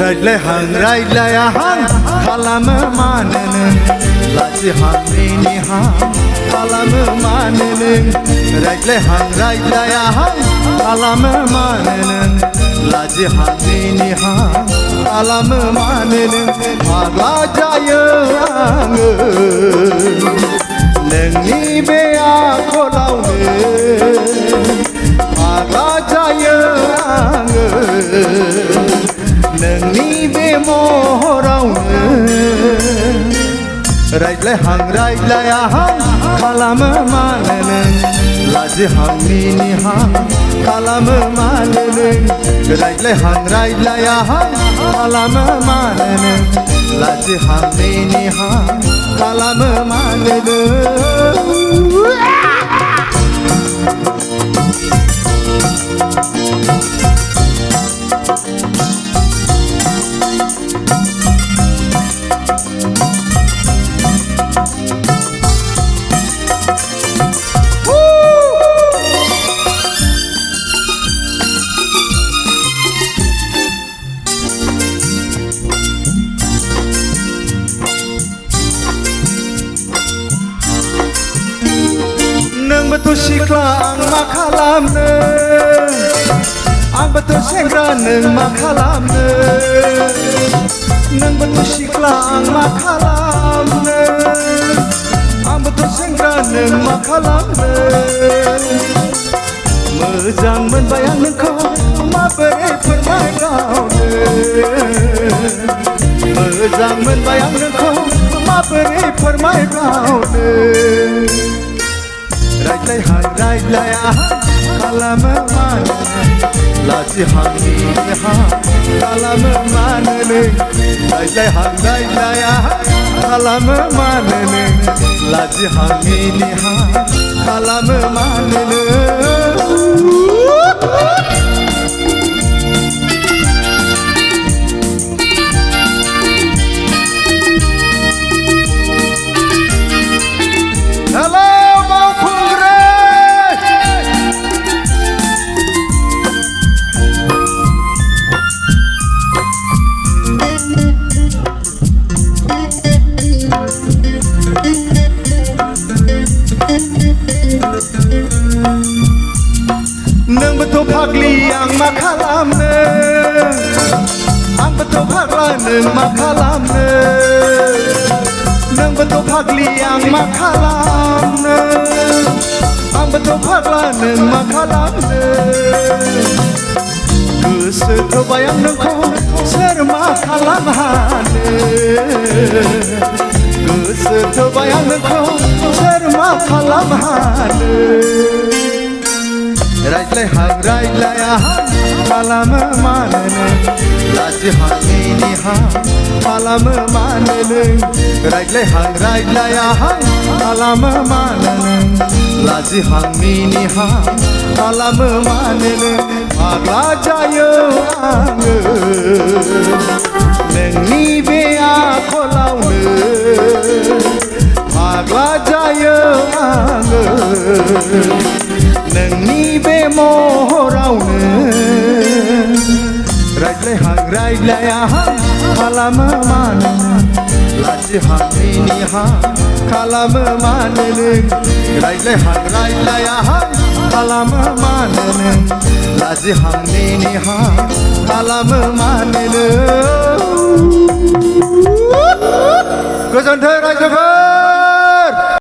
रायज्लायहां रायज्लायाहां खालामो मानो नों लाजिहां मिनिहां खालामो मानो नों रायज्लायहां रायज्लायाहां खालामो मानो नों लाजिहां मिनिहां खालामो मानो नों फाग्ला जायो आङो नोंनि बे आखलावनो फाग्ला जायो आङो नोंनि बे महरावनो रायज्लायहां रायज्लायाहां खालामो मानो नों लाजिहां मिनिहां खालामो मानो नों रायज्लायहां रायज्लायाहां खालामो मानो नों लाजिहां मिनिहां खालामो मानो नों नोंबोथ' सिख्ला आं मा खालामनो आंबोथ' सेंग्रा नों मा खालामनो नोंबोथ' सिख्ला आं मा खालामनो आंबोथ' सेंग्रा नों मा खालामनो मोजां मोनबाय आं नोंखौ माबोरै फोरमायबावनो मोजां मोनबाय आं नोंखौ माबोरै फोरमायबावनो रायज्लायहां रायज्लायाहां खालामो मानो लाजिहां मिनिहां खालामो मानो नों रायज्लायहां रायज्लायाहां खालामो मानो नों लाजिहां मिनिहां खालामो मानो नों नोंबोथ' फाग्लि आं मा खालामनो आंबोथ' फाग्ला नों मा खालामनो नोंबोथ' फाग्लि आं मा खालामनो आंबोथ' फाग्ला नों मा खालामनो गोसो थोबाय आं नोंखौ सोर मा खालामहानो गोसो थोबाय आं नोंखौ सोर मा खालामहानो रायज्लायहां रायज्लायाहां खालामो मानो नों लाजिहां मिनिहां खालामो मानो नों रायज्लायहां रायज्लायाहां खालामो मानो नों लाजिहां मिनिहां खालामो मानो नों फाग्ला जायो आङो नोंनि बे आखलावनो फाग्ला जायो आङो नोंनि बे महरावनो रायज्लायहां रायज्लायाहां खालामो मानो नों लाजिहां मिनिहां खालामो मानो नों रायज्लायहां रायज्लायाहां खालामो मानो नों लाजिहां मिनिहां खालामो मानो नों गोजोन्थों रायजोफोर।